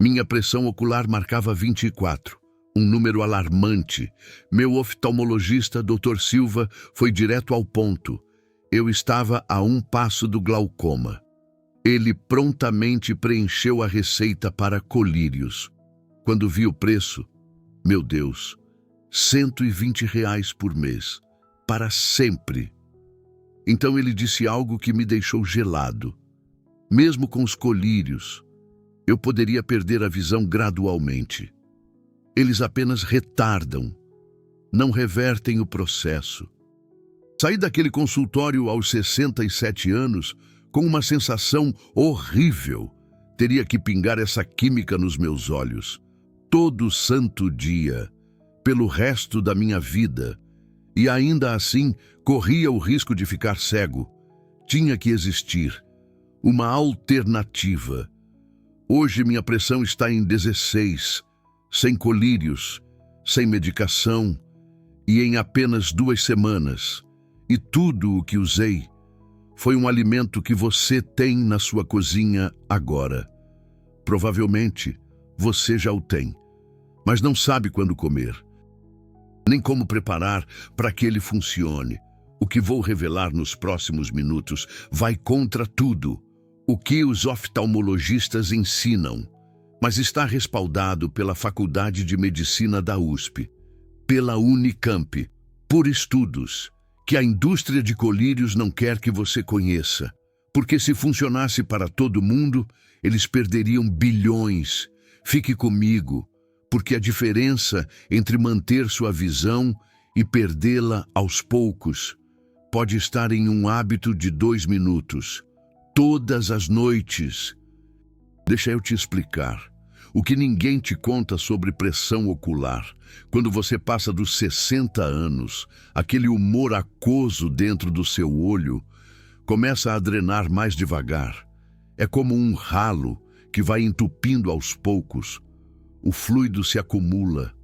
Minha pressão ocular marcava 24, um número alarmante. Meu oftalmologista, Dr. Silva, foi direto ao ponto. Eu estava a um passo do glaucoma. Ele prontamente preencheu a receita para colírios. Quando vi o preço, meu Deus, R$ 120 por mês, para sempre. Então ele disse algo que me deixou gelado. Mesmo com os colírios, eu poderia perder a visão gradualmente. Eles apenas retardam, não revertem o processo. Saí daquele consultório aos 67 anos com uma sensação horrível. Teria que pingar essa química nos meus olhos, todo santo dia, pelo resto da minha vida. E ainda assim, corria o risco de ficar cego. Tinha que existir uma alternativa. Hoje minha pressão está em 16, sem colírios, sem medicação, e em apenas 2 semanas. E tudo o que usei foi um alimento que você tem na sua cozinha agora. Provavelmente você já o tem, mas não sabe quando comer, nem como preparar para que ele funcione. O que vou revelar nos próximos minutos vai contra tudo o que os oftalmologistas ensinam, mas está respaldado pela Faculdade de Medicina da USP, pela Unicamp, por estudos que a indústria de colírios não quer que você conheça, porque se funcionasse para todo mundo, eles perderiam bilhões. Fique comigo, porque a diferença entre manter sua visão e perdê-la aos poucos pode estar em um hábito de 2 minutos, todas as noites. Deixa eu te explicar. O que ninguém te conta sobre pressão ocular. Quando você passa dos 60 anos, aquele humor aquoso dentro do seu olho começa a drenar mais devagar. É como um ralo que vai entupindo aos poucos. O fluido se acumula,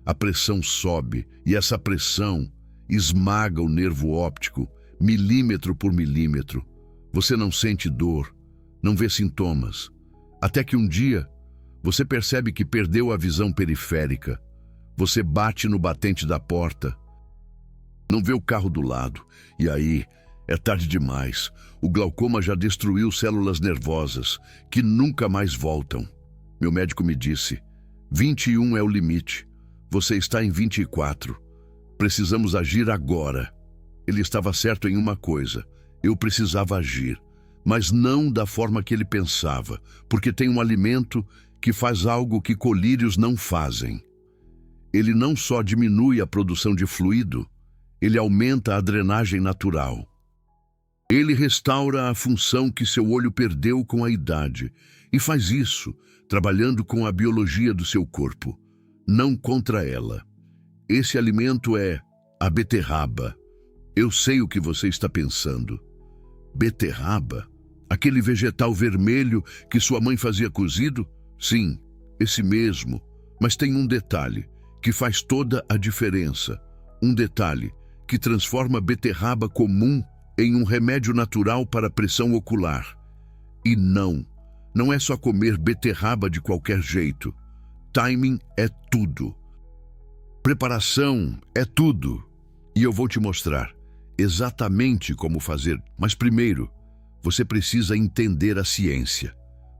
a pressão sobe e essa pressão esmaga o nervo óptico, milímetro por milímetro. Você não sente dor, não vê sintomas, até que um dia você percebe que perdeu a visão periférica. Você bate no batente da porta, não vê o carro do lado, e aí é tarde demais. O glaucoma já destruiu células nervosas que nunca mais voltam. Meu médico me disse: 21 é o limite. Você está em 24. Precisamos agir agora. Ele estava certo em uma coisa: eu precisava agir, mas não da forma que ele pensava, porque tem um alimento que faz algo que colírios não fazem. Ele não só diminui a produção de fluido, ele aumenta a drenagem natural. Ele restaura a função que seu olho perdeu com a idade, e faz isso trabalhando com a biologia do seu corpo, não contra ela. Esse alimento é a beterraba. Eu sei o que você está pensando. Beterraba? Aquele vegetal vermelho que sua mãe fazia cozido? Sim, esse mesmo. Mas tem um detalhe que faz toda a diferença. Um detalhe que transforma a beterraba comum em um remédio natural para a pressão ocular. E não é só comer beterraba de qualquer jeito. Timing é tudo. Preparação é tudo. E eu vou te mostrar exatamente como fazer. Mas primeiro, você precisa entender a ciência.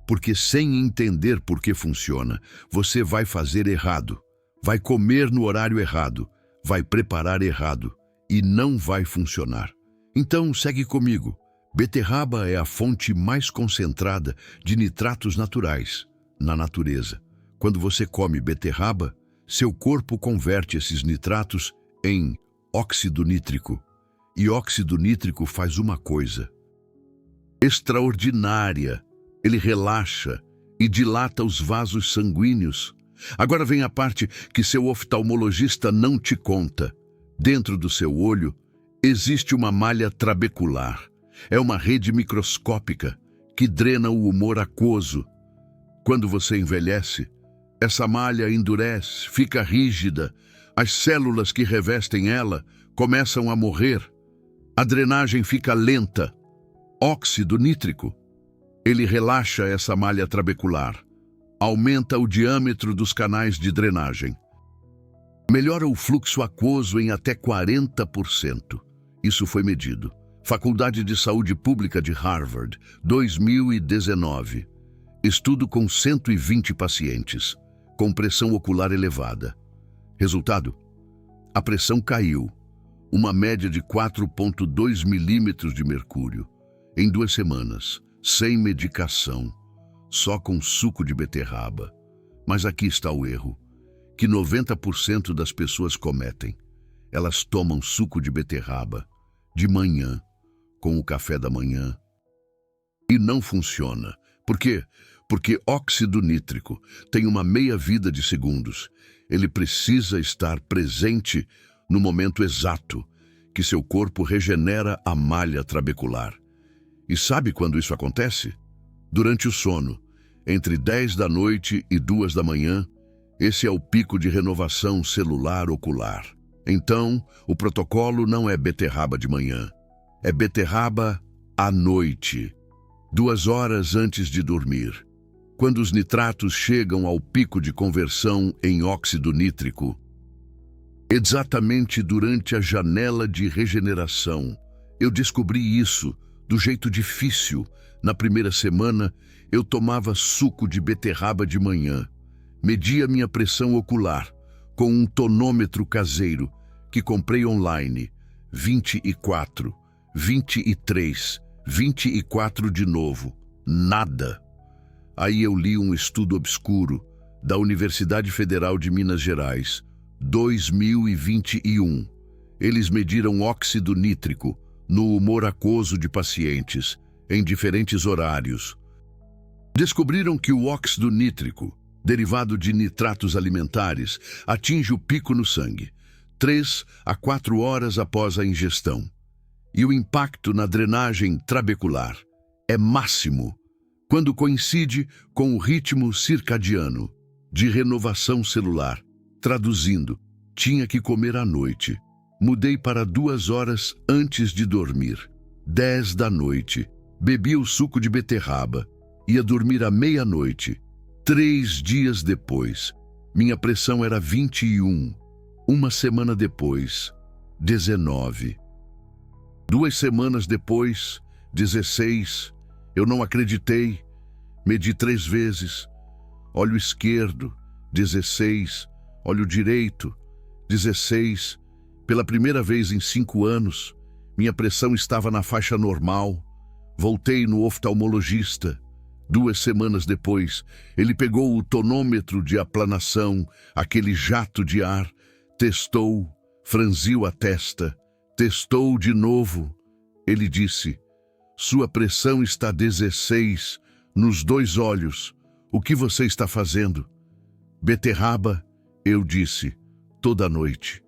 Porque sem entender por que funciona, você vai fazer errado. Vai comer no horário errado. Vai preparar errado. E não vai funcionar. Então, segue comigo. Beterraba é a fonte mais concentrada de nitratos naturais na natureza. Quando você come beterraba, seu corpo converte esses nitratos em óxido nítrico. E óxido nítrico faz uma coisa extraordinária. Ele relaxa e dilata os vasos sanguíneos. Agora vem a parte que seu oftalmologista não te conta. Dentro do seu olho existe uma malha trabecular. É uma rede microscópica que drena o humor aquoso. Quando você envelhece, essa malha endurece, fica rígida. As células que revestem ela começam a morrer. A drenagem fica lenta. Óxido nítrico. Ele relaxa essa malha trabecular. Aumenta o diâmetro dos canais de drenagem. Melhora o fluxo aquoso em até 40%. Isso foi medido. Faculdade de Saúde Pública de Harvard, 2019. Estudo com 120 pacientes, com pressão ocular elevada. Resultado? A pressão caiu. Uma média de 4,2 milímetros de mercúrio. Em 2 semanas, sem medicação, só com suco de beterraba. Mas aqui está o erro, que 90% das pessoas cometem. Elas tomam suco de beterraba de manhã, com o café da manhã. E não funciona. Por quê? Porque óxido nítrico tem uma meia-vida de segundos. Ele precisa estar presente no momento exato que seu corpo regenera a malha trabecular. E sabe quando isso acontece? Durante o sono, entre 10 da noite e 2 da manhã, esse é o pico de renovação celular ocular. Então, o protocolo não é beterraba de manhã, é beterraba à noite, 2 horas antes de dormir. Quando os nitratos chegam ao pico de conversão em óxido nítrico, exatamente durante a janela de regeneração. Eu descobri isso do jeito difícil. Na primeira semana, eu tomava suco de beterraba de manhã. Media minha pressão ocular com um tonômetro caseiro que comprei online. 24, 23, 24 de novo. Nada. Aí eu li um estudo obscuro da Universidade Federal de Minas Gerais, 2021. Eles mediram óxido nítrico no humor aquoso de pacientes, em diferentes horários. Descobriram que o óxido nítrico, derivado de nitratos alimentares, atinge o pico no sangue, 3 a 4 horas após a ingestão. E o impacto na drenagem trabecular é máximo quando coincide com o ritmo circadiano de renovação celular. Traduzindo, tinha que comer à noite. Mudei para 2 horas antes de dormir. 10 da noite. Bebi o suco de beterraba. Ia dormir à meia-noite. 3 dias depois, minha pressão era 21. 1 semana depois, 19. 2 semanas depois, 16. Eu não acreditei. Medi 3 vezes. Olho esquerdo, 16. Olho direito, 16. Pela primeira vez em 5 anos, minha pressão estava na faixa normal. Voltei no oftalmologista. 2 semanas depois, ele pegou o tonômetro de aplanação, aquele jato de ar, testou, franziu a testa, testou de novo. Ele disse: "Sua pressão está 16 nos 2 olhos. O que você está fazendo?" "Beterraba", eu disse, "toda noite."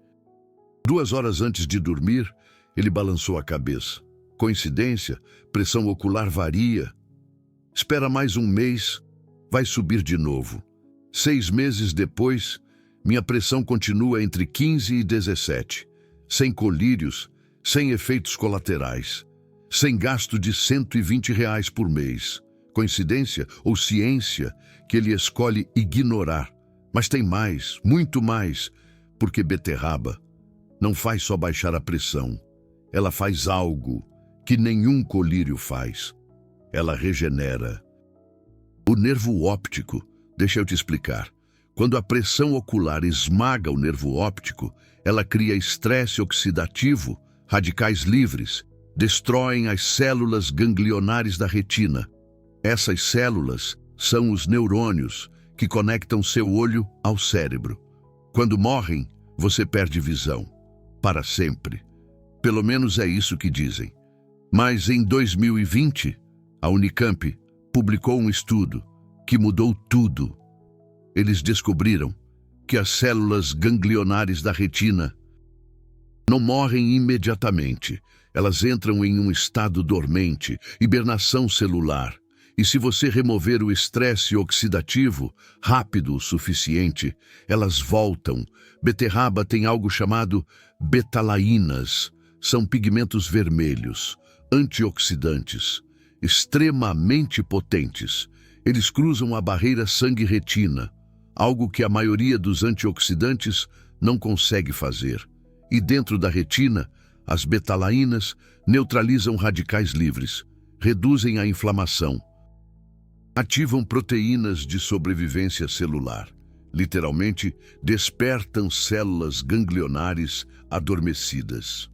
2 horas antes de dormir, ele balançou a cabeça. Coincidência? Pressão ocular varia. Espera mais 1 mês, vai subir de novo. 6 meses depois, minha pressão continua entre 15 e 17, sem colírios, sem efeitos colaterais, sem gasto de R$ 120 por mês. Coincidência ou ciência que ele escolhe ignorar? Mas tem mais, muito mais, porque beterraba não faz só baixar a pressão. Ela faz algo que nenhum colírio faz. Ela regenera. O nervo óptico, deixa eu te explicar. Quando a pressão ocular esmaga o nervo óptico, ela cria estresse oxidativo, radicais livres, destroem as células ganglionares da retina. Essas células são os neurônios que conectam seu olho ao cérebro. Quando morrem, você perde visão. Para sempre. Pelo menos é isso que dizem. Mas em 2020, a Unicamp publicou um estudo que mudou tudo. Eles descobriram que as células ganglionares da retina não morrem imediatamente. Elas entram em um estado dormente, hibernação celular. E se você remover o estresse oxidativo rápido o suficiente, elas voltam. Beterraba tem algo chamado betalainas. São pigmentos vermelhos, antioxidantes, extremamente potentes. Eles cruzam a barreira sangue-retina, algo que a maioria dos antioxidantes não consegue fazer. E dentro da retina, as betalainas neutralizam radicais livres, reduzem a inflamação, ativam proteínas de sobrevivência celular. Literalmente, despertam células ganglionares adormecidas.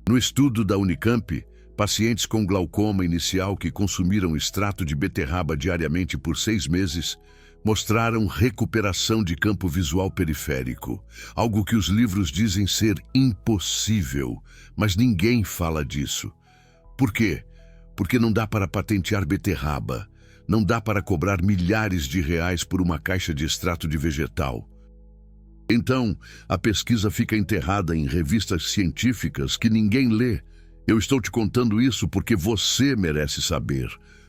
No estudo da Unicamp, pacientes com glaucoma inicial que consumiram extrato de beterraba diariamente por 6 meses mostraram recuperação de campo visual periférico, algo que os livros dizem ser impossível, mas ninguém fala disso. Por quê? Porque não dá para patentear beterraba, não dá para cobrar milhares de reais por uma caixa de extrato de vegetal. Então, a pesquisa fica enterrada em revistas científicas que ninguém lê. Eu estou te contando isso porque você merece saber.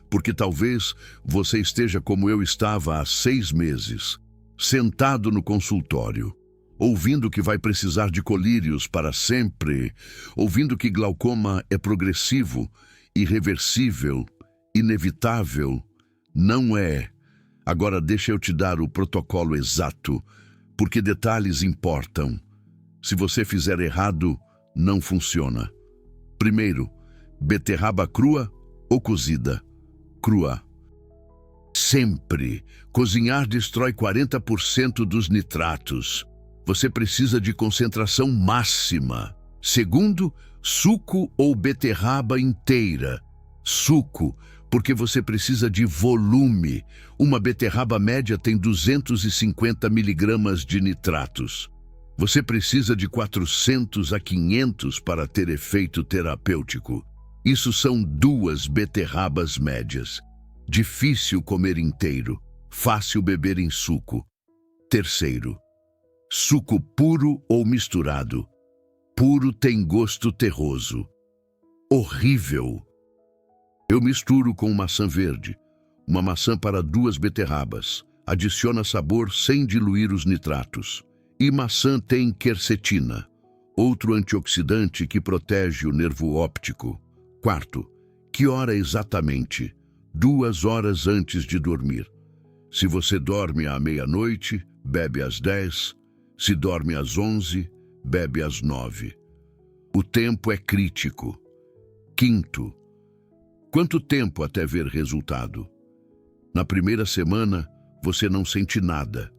Porque talvez você esteja como eu estava há 6 meses, sentado no consultório, ouvindo que vai precisar de colírios para sempre, ouvindo que glaucoma é progressivo, irreversível, inevitável. Não é. Agora deixa eu te dar o protocolo exato, porque detalhes importam. Se você fizer errado, não funciona. Primeiro, beterraba crua ou cozida? Crua. Sempre. Cozinhar destrói 40% dos nitratos. Você precisa de concentração máxima. Segundo, suco ou beterraba inteira. Suco, porque você precisa de volume. Uma beterraba média tem 250 miligramas de nitratos. Você precisa de 400 a 500 para ter efeito terapêutico. Isso são 2 beterrabas médias. Difícil comer inteiro, fácil beber em suco. Terceiro, suco puro ou misturado. Puro tem gosto terroso. Horrível. Eu misturo com maçã verde, uma maçã para 2 beterrabas. Adiciona sabor sem diluir os nitratos. E maçã tem quercetina, outro antioxidante que protege o nervo óptico. Quarto, que hora exatamente? 2 horas antes de dormir. Se você dorme à meia-noite, bebe às 10. Se dorme às 11, bebe às 9. O tempo é crítico. Quinto, quanto tempo até ver resultado? Na primeira semana, você não sente nada.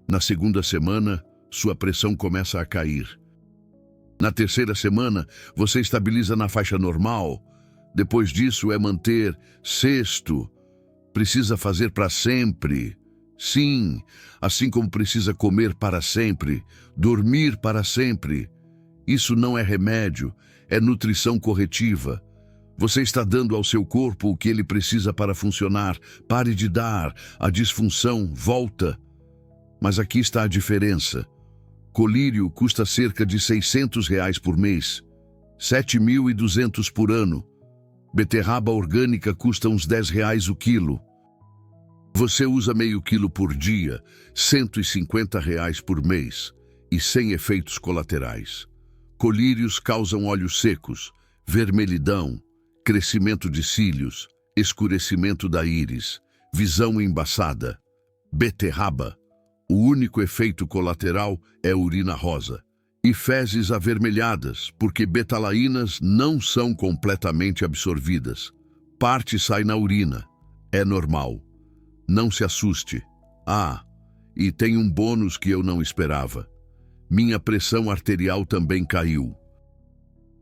Na segunda semana, sua pressão começa a cair. Na terceira semana, você estabiliza na faixa normal. Depois disso é manter. Sexto, precisa fazer para sempre. Sim, assim como precisa comer para sempre, dormir para sempre. Isso não é remédio, é nutrição corretiva. Você está dando ao seu corpo o que ele precisa para funcionar. Pare de dar, a disfunção volta. Mas aqui está a diferença. Colírio custa cerca de R$ 600 por mês, 7.200 por ano. Beterraba orgânica custa uns R$ 10 o quilo. Você usa meio quilo por dia, R$ 150 por mês e sem efeitos colaterais. Colírios causam olhos secos, vermelhidão, crescimento de cílios, escurecimento da íris, visão embaçada. Beterraba. O único efeito colateral é urina rosa e fezes avermelhadas, porque betalainas não são completamente absorvidas. Parte sai na urina. É normal. Não se assuste. Ah, e tem um bônus que eu não esperava. Minha pressão arterial também caiu.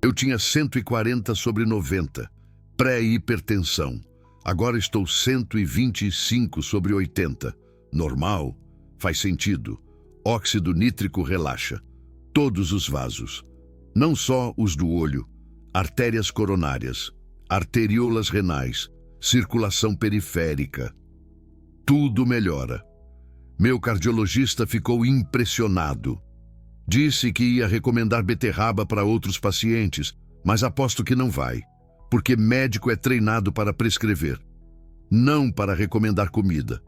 Eu tinha 140/90, pré-hipertensão. Agora estou 125/80. Normal. Faz sentido. Óxido nítrico relaxa. Todos os vasos. Não só os do olho. Artérias coronárias. Arteriolas renais. Circulação periférica. Tudo melhora. Meu cardiologista ficou impressionado. Disse que ia recomendar beterraba para outros pacientes, mas aposto que não vai, porque médico é treinado para prescrever, não para recomendar comida.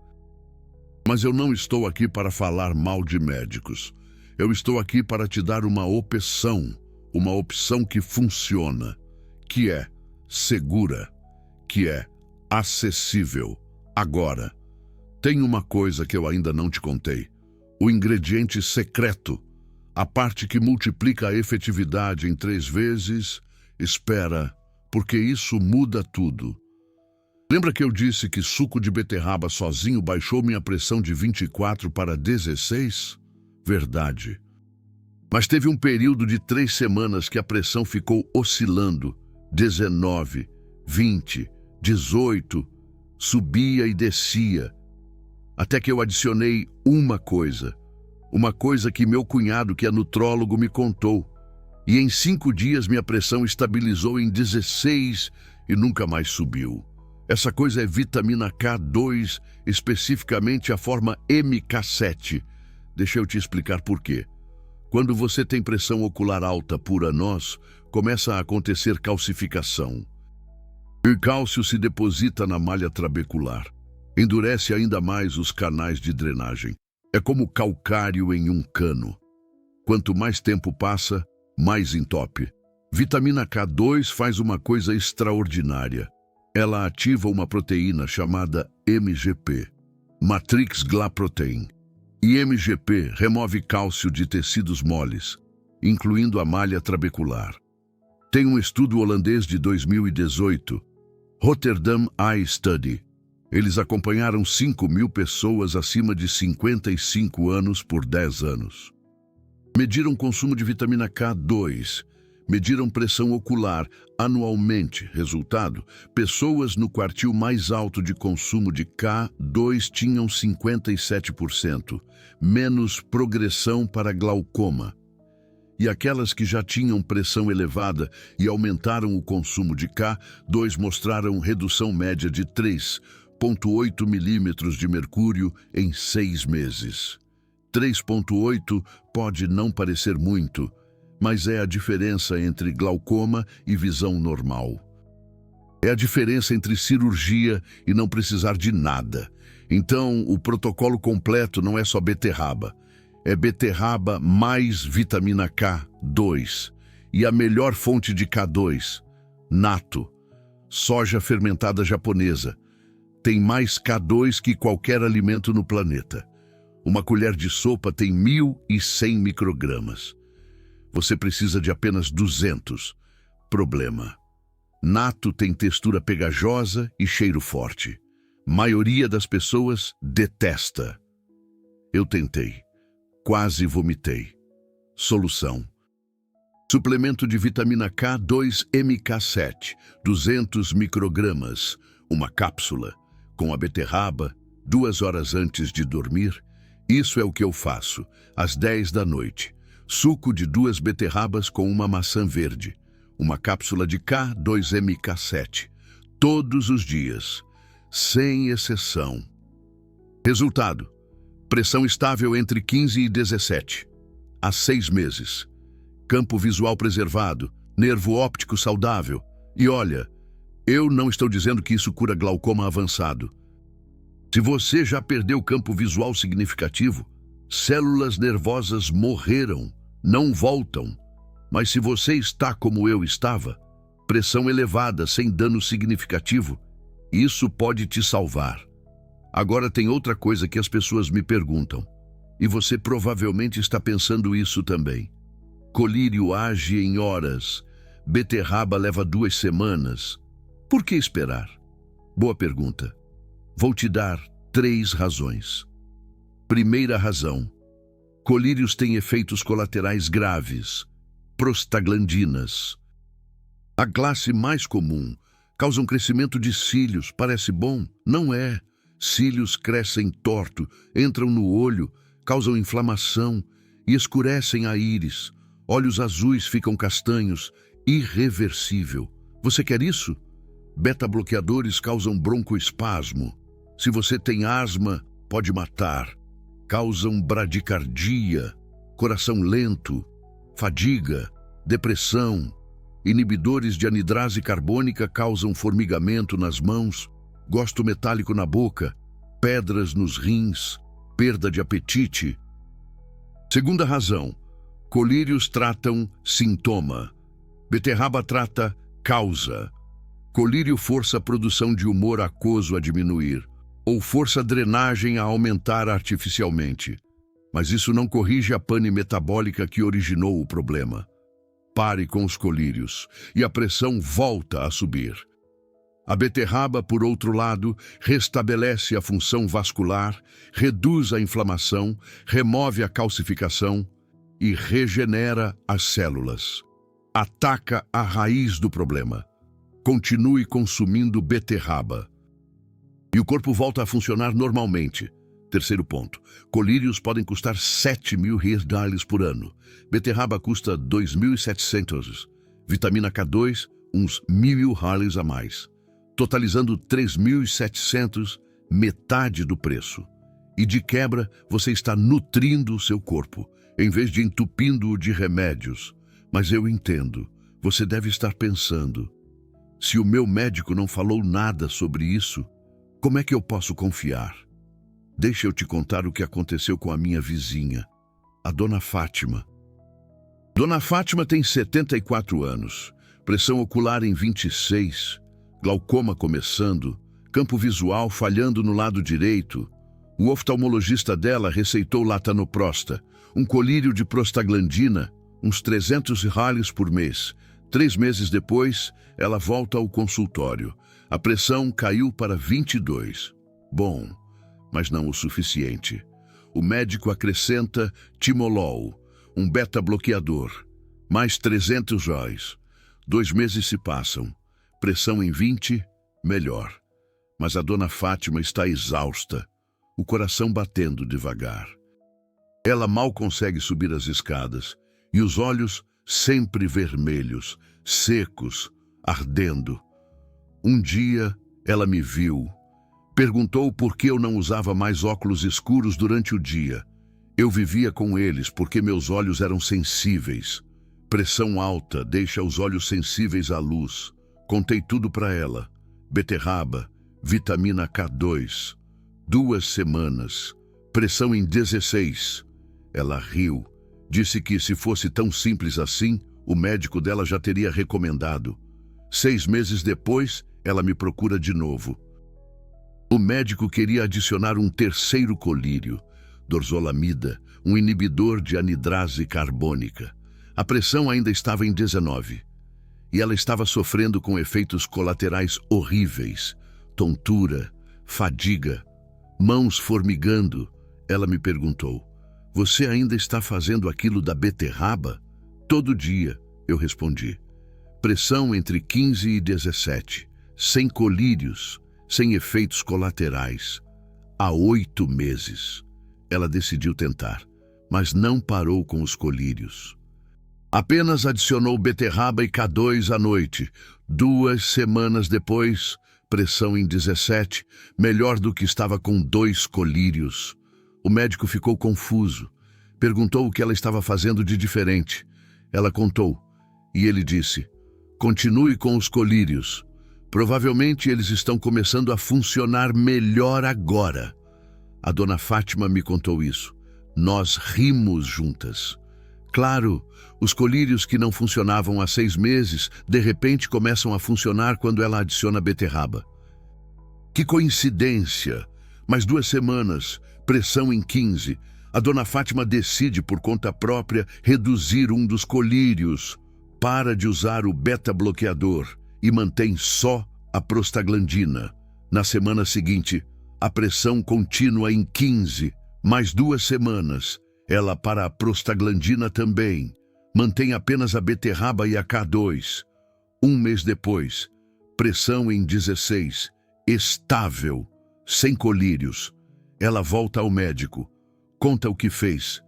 Mas eu não estou aqui para falar mal de médicos. Eu estou aqui para te dar uma opção que funciona, que é segura, que é acessível, Agora, tem uma coisa que eu ainda não te contei. O ingrediente secreto, a parte que multiplica a efetividade em 3 vezes. Espera, porque isso muda tudo. Lembra que eu disse que suco de beterraba sozinho baixou minha pressão de 24 para 16? Verdade. Mas teve um período de 3 semanas que a pressão ficou oscilando. 19, 20, 18, subia e descia. Até que eu adicionei uma coisa que meu cunhado, que é nutrólogo, me contou. E em 5 dias minha pressão estabilizou em 16 e nunca mais subiu. Essa coisa é vitamina K2, especificamente a forma MK7. Deixa eu te explicar por quê. Quando você tem pressão ocular alta por anós, começa a acontecer calcificação. O cálcio se deposita na malha trabecular. Endurece ainda mais os canais de drenagem. É como calcário em um cano. Quanto mais tempo passa, mais entope. Vitamina K2 faz uma coisa extraordinária. Ela ativa uma proteína chamada MGP, Matrix Glycoprotein. E MGP remove cálcio de tecidos moles, incluindo a malha trabecular. Tem um estudo holandês de 2018, Rotterdam Eye Study. Eles acompanharam 5.000 pessoas acima de 55 anos por 10 anos. Mediram consumo de vitamina K2, mediram pressão ocular anualmente. Resultado, pessoas no quartil mais alto de consumo de K2 tinham 57% menos progressão para glaucoma. E aquelas que já tinham pressão elevada e aumentaram o consumo de K2 mostraram redução média de 3,8 milímetros de mercúrio em 6 meses. 3,8 pode não parecer muito, mas é a diferença entre glaucoma e visão normal. É a diferença entre cirurgia e não precisar de nada. Então, o protocolo completo não é só beterraba. É beterraba mais vitamina K2. E a melhor fonte de K2, natto, soja fermentada japonesa. Tem mais K2 que qualquer alimento no planeta. Uma colher de sopa tem 1.100 microgramas. Você precisa de apenas 200. Problema: natto tem textura pegajosa e cheiro forte. Maioria das pessoas detesta. Eu tentei. Quase vomitei. Solução: suplemento de vitamina K2 MK7, 200 microgramas, uma cápsula, com a beterraba, 2 horas antes de dormir. Isso é o que eu faço, às 10 da noite. Suco de 2 beterrabas com uma maçã verde. Uma cápsula de K2 MK7. Todos os dias, sem exceção. Resultado: pressão estável entre 15 e 17. Há 6 meses. Campo visual preservado, nervo óptico saudável. E olha, eu não estou dizendo que isso cura glaucoma avançado. Se você já perdeu campo visual significativo, células nervosas morreram, não voltam. Mas se você está como eu estava, pressão elevada sem dano significativo, isso pode te salvar. Agora tem outra coisa que as pessoas me perguntam, e você provavelmente está pensando isso também. Colírio age em horas, beterraba leva 2 semanas. Por que esperar? Boa pergunta. Vou te dar 3 razões. Primeira razão: colírios têm efeitos colaterais graves. Prostaglandinas. A classe mais comum causam crescimento de cílios. Parece bom? Não é. Cílios crescem torto, entram no olho, causam inflamação e escurecem a íris. Olhos azuis ficam castanhos. Irreversível. Você quer isso? Beta-bloqueadores causam broncoespasmo. Se você tem asma, pode matar. Causam bradicardia, coração lento, fadiga, depressão. Inibidores de anidrase carbônica causam formigamento nas mãos, gosto metálico na boca, pedras nos rins, perda de apetite. Segunda razão: colírios tratam sintoma. Beterraba trata causa. Colírio força a produção de humor aquoso a diminuir. ou força-drenagem a aumentar artificialmente. Mas isso não corrige a pane metabólica que originou o problema. Pare com os colírios e a pressão volta a subir. A beterraba, por outro lado, restabelece a função vascular, reduz a inflamação, remove a calcificação e regenera as células. Ataca a raiz do problema. Continue consumindo beterraba. E o corpo volta a funcionar normalmente. Terceiro ponto. Colírios podem custar 7.000 reais por ano. Beterraba custa 2.700. Vitamina K2, uns 1.000 reais a mais. Totalizando 3.700, metade do preço. E de quebra, você está nutrindo o seu corpo, em vez de entupindo-o de remédios. Mas eu entendo, você deve estar pensando, se o meu médico não falou nada sobre isso, como é que eu posso confiar? Deixa eu te contar o que aconteceu com a minha vizinha, a Dona Fátima. Dona Fátima tem 74 anos, pressão ocular em 26, glaucoma começando, campo visual falhando no lado direito. O oftalmologista dela receitou latanoprosta, um colírio de prostaglandina, uns 300 reais por mês. 3 meses depois, ela volta ao consultório. A pressão caiu para 22. Bom, mas não o suficiente. O médico acrescenta timolol, um beta-bloqueador. Mais 300 reais. 2 meses se passam. Pressão em 20, melhor. Mas a Dona Fátima está exausta, o coração batendo devagar. Ela mal consegue subir as escadas e os olhos sempre vermelhos, secos, ardendo. Um dia ela me viu. Perguntou por que eu não usava mais óculos escuros durante o dia. Eu vivia com eles porque meus olhos eram sensíveis. Pressão alta deixa os olhos sensíveis à luz. Contei tudo para ela. Beterraba, vitamina K2. 2 semanas. Pressão em 16. Ela riu. Disse que se fosse tão simples assim, o médico dela já teria recomendado. 6 meses depois, ela me procura de novo. O médico queria adicionar um terceiro colírio, dorzolamida, um inibidor de anidrase carbônica. A pressão ainda estava em 19. E ela estava sofrendo com efeitos colaterais horríveis. Tontura, fadiga, mãos formigando. Ela me perguntou, você ainda está fazendo aquilo da beterraba? Todo dia, eu respondi. Pressão entre 15 e 17, sem colírios, sem efeitos colaterais. Há 8 meses. Ela decidiu tentar, mas não parou com os colírios. Apenas adicionou beterraba e K2 à noite. 2 semanas depois, pressão em 17, melhor do que estava com 2 colírios. O médico ficou confuso. Perguntou o que ela estava fazendo de diferente. Ela contou, e ele disse, continue com os colírios. Provavelmente eles estão começando a funcionar melhor agora. A Dona Fátima me contou isso. Nós rimos juntas. Claro, os colírios que não funcionavam há 6 meses, de repente começam a funcionar quando ela adiciona beterraba. Que coincidência! Mais 2 semanas, pressão em 15. A Dona Fátima decide por conta própria reduzir um dos colírios. Para de usar o beta-bloqueador e mantém só a prostaglandina. Na semana seguinte, a pressão continua em 15. Mais 2 semanas. Ela para a prostaglandina também. Mantém apenas a beterraba e a K2. 1 mês depois, pressão em 16. Estável, sem colírios. Ela volta ao médico. Conta o que fez.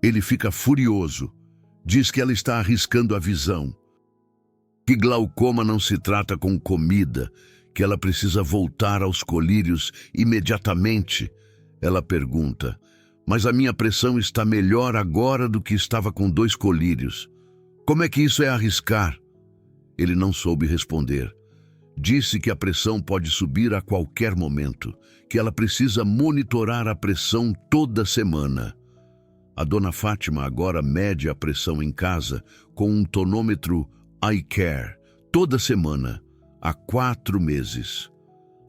Ele fica furioso. Diz que ela está arriscando a visão. Que glaucoma não se trata com comida, que ela precisa voltar aos colírios imediatamente. Ela pergunta, mas a minha pressão está melhor agora do que estava com 2 colírios. Como é que isso é arriscar? Ele não soube responder. Disse que a pressão pode subir a qualquer momento, que ela precisa monitorar a pressão toda semana. A Dona Fátima agora mede a pressão em casa com um tonômetro iCare, toda semana, há 4 meses.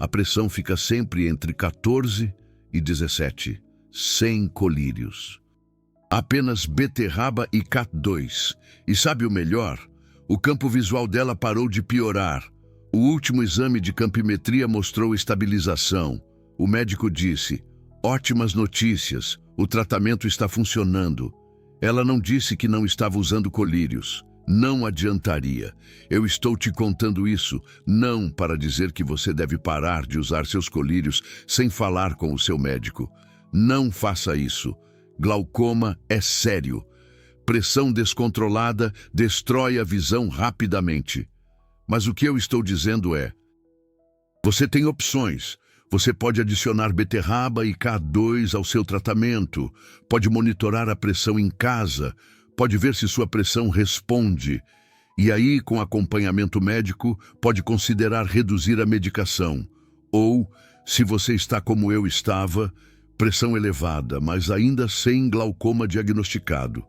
A pressão fica sempre entre 14 e 17, sem colírios. Apenas beterraba e CAT2. E sabe o melhor? O campo visual dela parou de piorar. O último exame de campimetria mostrou estabilização. O médico disse: ótimas notícias, o tratamento está funcionando. Ela não disse que não estava usando colírios. Não adiantaria. Eu estou te contando isso, não para dizer que você deve parar de usar seus colírios sem falar com o seu médico. Não faça isso. Glaucoma é sério. Pressão descontrolada destrói a visão rapidamente. Mas o que eu estou dizendo é: você tem opções. Você pode adicionar beterraba e K2 ao seu tratamento, pode monitorar a pressão em casa, pode ver se sua pressão responde. E aí, com acompanhamento médico, pode considerar reduzir a medicação. Ou, se você está como eu estava, pressão elevada, mas ainda sem glaucoma diagnosticado,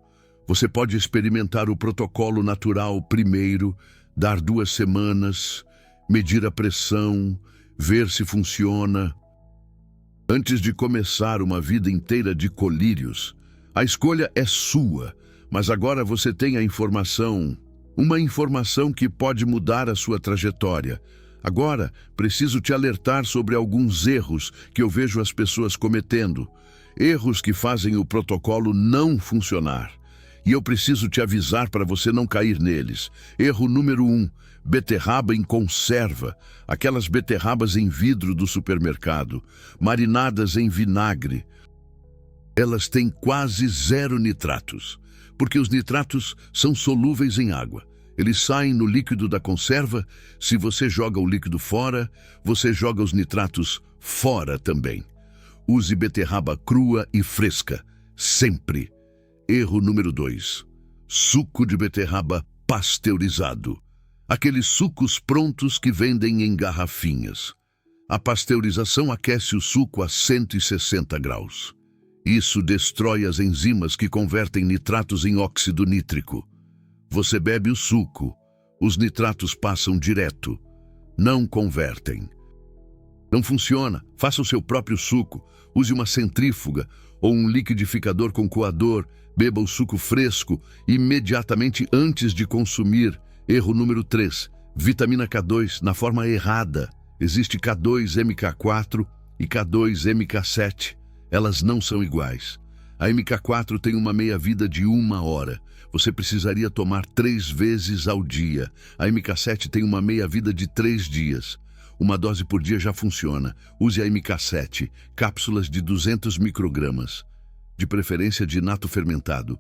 você pode experimentar o protocolo natural primeiro, dar 2 semanas, medir a pressão, ver se funciona. Antes de começar uma vida inteira de colírios, a escolha é sua, mas agora você tem a informação, uma informação que pode mudar a sua trajetória. Agora, preciso te alertar sobre alguns erros que eu vejo as pessoas cometendo, erros que fazem o protocolo não funcionar. E eu preciso te avisar para você não cair neles. Erro número 1, beterraba em conserva, aquelas beterrabas em vidro do supermercado, marinadas em vinagre. Elas têm quase 0 nitratos, porque os nitratos são solúveis em água. Eles saem no líquido da conserva. Se você joga o líquido fora, você joga os nitratos fora também. Use beterraba crua e fresca, sempre. Erro número 2, suco de beterraba pasteurizado. Aqueles sucos prontos que vendem em garrafinhas. A pasteurização aquece o suco a 160 graus. Isso destrói as enzimas que convertem nitratos em óxido nítrico. Você bebe o suco, os nitratos passam direto, não convertem. Não funciona, faça o seu próprio suco, use uma centrífuga ou um liquidificador com coador, beba o suco fresco imediatamente antes de consumir. Erro número 3, vitamina K2 na forma errada. Existe K2-MK4 e K2-MK7. Elas não são iguais. A MK4 tem uma meia-vida de 1 hora. Você precisaria tomar 3 vezes ao dia. A MK7 tem uma meia-vida de 3 dias. Uma dose por dia já funciona. Use a MK7, cápsulas de 200 microgramas, de preferência de nato fermentado.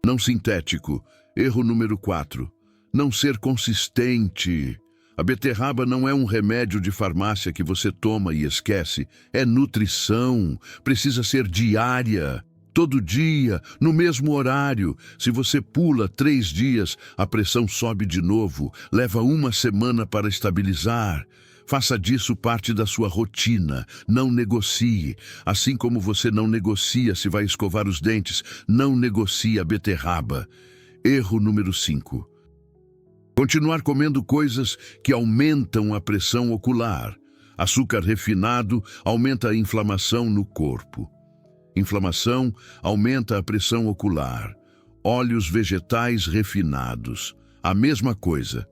Não sintético. Erro número 4. Não ser consistente. A beterraba não é um remédio de farmácia que você toma e esquece. É nutrição. Precisa ser diária. Todo dia, no mesmo horário. Se você pula 3 dias, a pressão sobe de novo. Leva 1 semana para estabilizar. Faça disso parte da sua rotina. Não negocie. Assim como você não negocia se vai escovar os dentes, não negocie a beterraba. Erro número 5. Continuar comendo coisas que aumentam a pressão ocular. Açúcar refinado aumenta a inflamação no corpo. Inflamação aumenta a pressão ocular. Óleos vegetais refinados. A mesma coisa.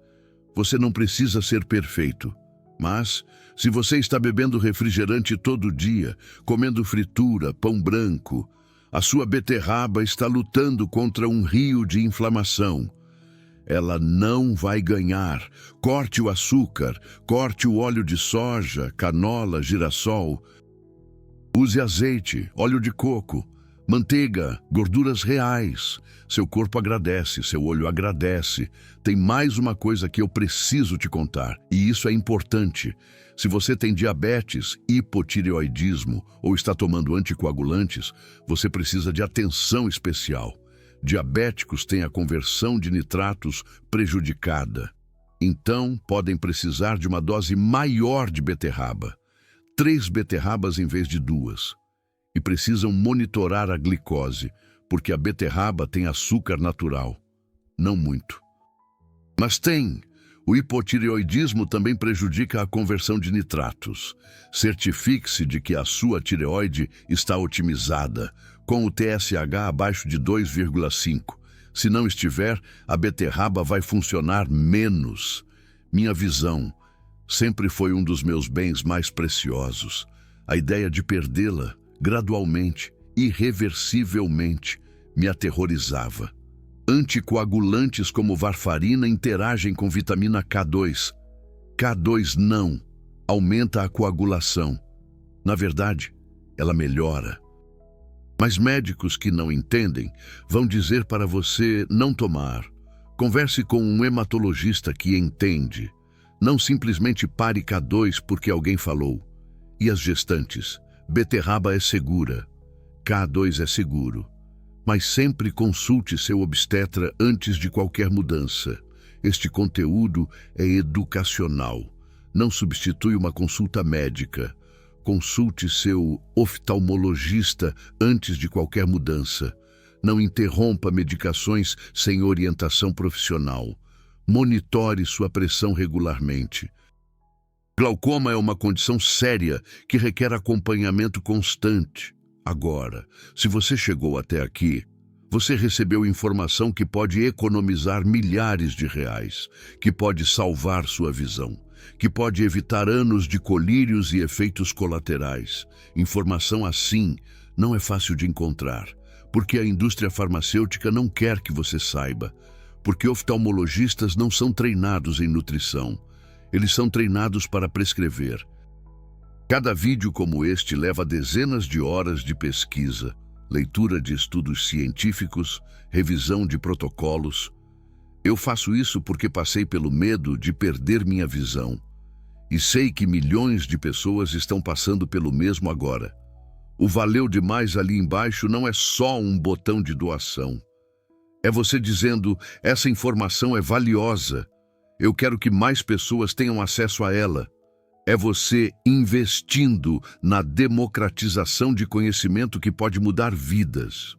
Você não precisa ser perfeito. Mas, se você está bebendo refrigerante todo dia, comendo fritura, pão branco, a sua beterraba está lutando contra um rio de inflamação. Ela não vai ganhar. Corte o açúcar, corte o óleo de soja, canola, girassol. Use azeite, óleo de coco, manteiga, gorduras reais. Seu corpo agradece, seu olho agradece. Tem mais uma coisa que eu preciso te contar, e isso é importante. Se você tem diabetes, hipotireoidismo ou está tomando anticoagulantes, você precisa de atenção especial. Diabéticos têm a conversão de nitratos prejudicada. Então, podem precisar de uma dose maior de beterraba. 3 beterrabas em vez de 2. E precisam monitorar a glicose, porque a beterraba tem açúcar natural. Não muito. Mas tem. O hipotireoidismo também prejudica a conversão de nitratos. Certifique-se de que a sua tireoide está otimizada, com o TSH abaixo de 2,5. Se não estiver, a beterraba vai funcionar menos. Minha visão sempre foi um dos meus bens mais preciosos. A ideia de perdê-la, gradualmente, irreversivelmente, me aterrorizava. Anticoagulantes como varfarina interagem com vitamina K2. K2 não aumenta a coagulação. Na verdade, ela melhora. Mas médicos que não entendem vão dizer para você não tomar. Converse com um hematologista que entende. Não simplesmente pare K2 porque alguém falou. E as gestantes? Beterraba é segura. K2 é seguro. Mas sempre consulte seu obstetra antes de qualquer mudança. Este conteúdo é educacional. Não substitui uma consulta médica. Consulte seu oftalmologista antes de qualquer mudança. Não interrompa medicações sem orientação profissional. Monitore sua pressão regularmente. Glaucoma é uma condição séria que requer acompanhamento constante. Agora, se você chegou até aqui, você recebeu informação que pode economizar milhares de reais, que pode salvar sua visão, que pode evitar anos de colírios e efeitos colaterais. Informação assim não é fácil de encontrar, porque a indústria farmacêutica não quer que você saiba, porque oftalmologistas não são treinados em nutrição. Eles são treinados para prescrever. Cada vídeo como este leva dezenas de horas de pesquisa, leitura de estudos científicos, revisão de protocolos. Eu faço isso porque passei pelo medo de perder minha visão. E sei que milhões de pessoas estão passando pelo mesmo agora. O valeu demais ali embaixo não é só um botão de doação. É você dizendo, essa informação é valiosa. Eu quero que mais pessoas tenham acesso a ela. É você investindo na democratização de conhecimento que pode mudar vidas.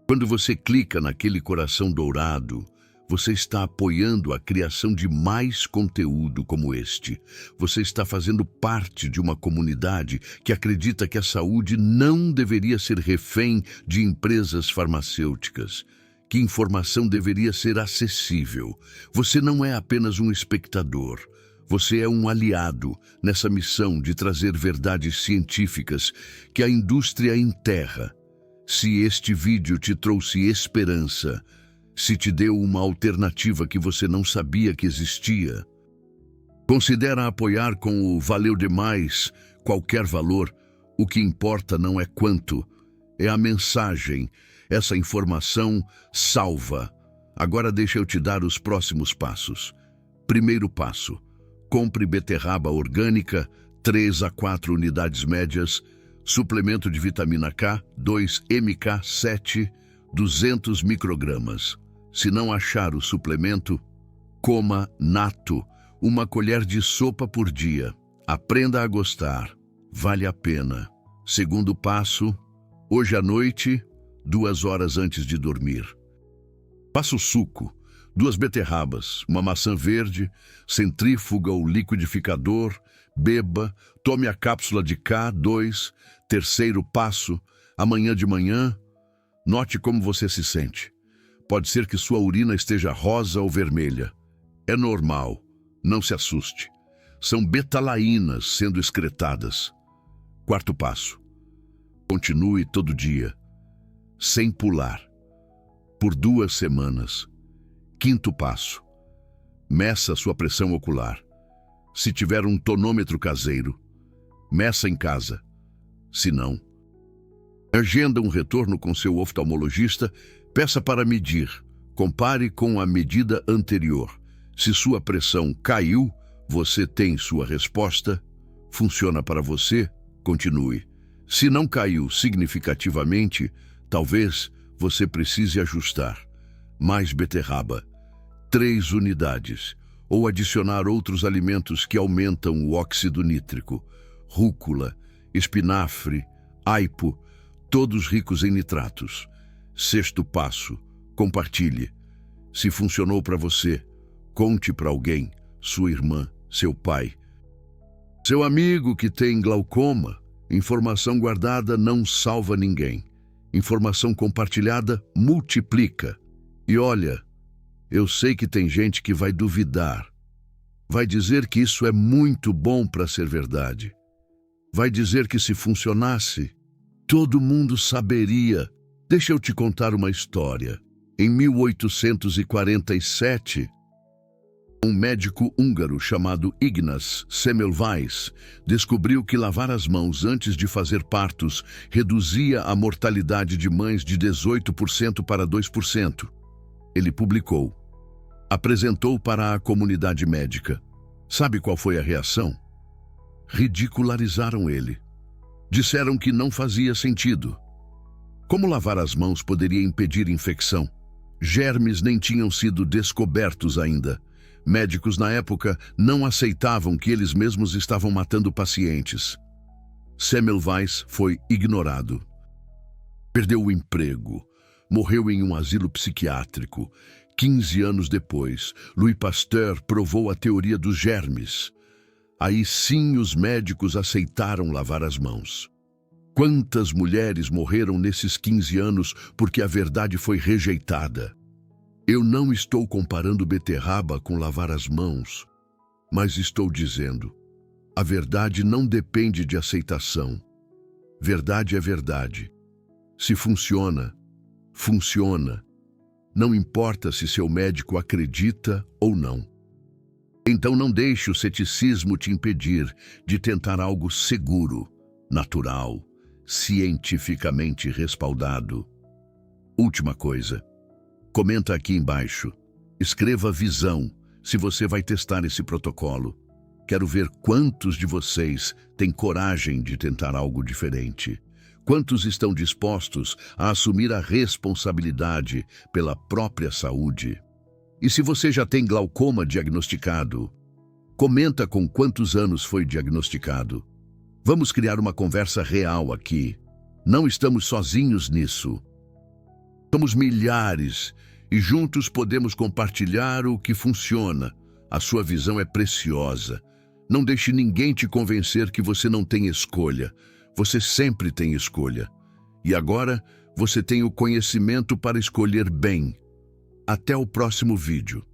Quando você clica naquele coração dourado, você está apoiando a criação de mais conteúdo como este. Você está fazendo parte de uma comunidade que acredita que a saúde não deveria ser refém de empresas farmacêuticas, que informação deveria ser acessível. Você não é apenas um espectador. Você é um aliado nessa missão de trazer verdades científicas que a indústria enterra. Se este vídeo te trouxe esperança, se te deu uma alternativa que você não sabia que existia, considera apoiar com o valeu demais, qualquer valor. O que importa não é quanto, é a mensagem. Essa informação salva. Agora deixa eu te dar os próximos passos. Primeiro passo. Compre beterraba orgânica, 3 a 4 unidades médias, suplemento de vitamina K, 2-MK7, 200 microgramas. Se não achar o suplemento, coma nato, uma colher de sopa por dia. Aprenda a gostar, vale a pena. Segundo passo, hoje à noite, 2 horas antes de dormir. Faça o suco. 2 beterrabas, uma maçã verde, centrífuga ou liquidificador, beba, tome a cápsula de K2, terceiro passo, amanhã de manhã, note como você se sente. Pode ser que sua urina esteja rosa ou vermelha. É normal, não se assuste. São betalaínas sendo excretadas. Quarto passo, continue todo dia, sem pular, por 2 semanas. Quinto passo, meça sua pressão ocular. Se tiver um tonômetro caseiro, meça em casa. Se não, agenda um retorno com seu oftalmologista, peça para medir. Compare com a medida anterior. Se sua pressão caiu, você tem sua resposta. Funciona para você? Continue. Se não caiu significativamente, talvez você precise ajustar. Mais beterraba, 3 unidades, ou adicionar outros alimentos que aumentam o óxido nítrico, rúcula, espinafre, aipo, todos ricos em nitratos. Sexto passo, compartilhe. Se funcionou para você, conte para alguém, sua irmã, seu pai. Seu amigo que tem glaucoma. Informação guardada não salva ninguém. Informação compartilhada multiplica. E olha, eu sei que tem gente que vai duvidar. Vai dizer que isso é muito bom para ser verdade. Vai dizer que se funcionasse, todo mundo saberia. Deixa eu te contar uma história. Em 1847, um médico húngaro chamado Ignaz Semmelweis descobriu que lavar as mãos antes de fazer partos reduzia a mortalidade de mães de 18% para 2%. Ele publicou, apresentou para a comunidade médica. Sabe qual foi a reação? Ridicularizaram ele. Disseram que não fazia sentido. Como lavar as mãos poderia impedir infecção? Germes nem tinham sido descobertos ainda. Médicos na época não aceitavam que eles mesmos estavam matando pacientes. Semmelweis foi ignorado. Perdeu o emprego. Morreu em um asilo psiquiátrico. 15 anos depois, Louis Pasteur provou a teoria dos germes. Aí sim os médicos aceitaram lavar as mãos. Quantas mulheres morreram nesses 15 anos porque a verdade foi rejeitada? Eu não estou comparando beterraba com lavar as mãos, mas estou dizendo, a verdade não depende de aceitação. Verdade é verdade. Se funciona, funciona. Não importa se seu médico acredita ou não. Então não deixe o ceticismo te impedir de tentar algo seguro, natural, cientificamente respaldado. Última coisa. Comenta aqui embaixo. Escreva visão se você vai testar esse protocolo. Quero ver quantos de vocês têm coragem de tentar algo diferente. Quantos estão dispostos a assumir a responsabilidade pela própria saúde? E se você já tem glaucoma diagnosticado, comenta com quantos anos foi diagnosticado. Vamos criar uma conversa real aqui. Não estamos sozinhos nisso. Somos milhares e juntos podemos compartilhar o que funciona. A sua visão é preciosa. Não deixe ninguém te convencer que você não tem escolha. Você sempre tem escolha. E agora você tem o conhecimento para escolher bem. Até o próximo vídeo.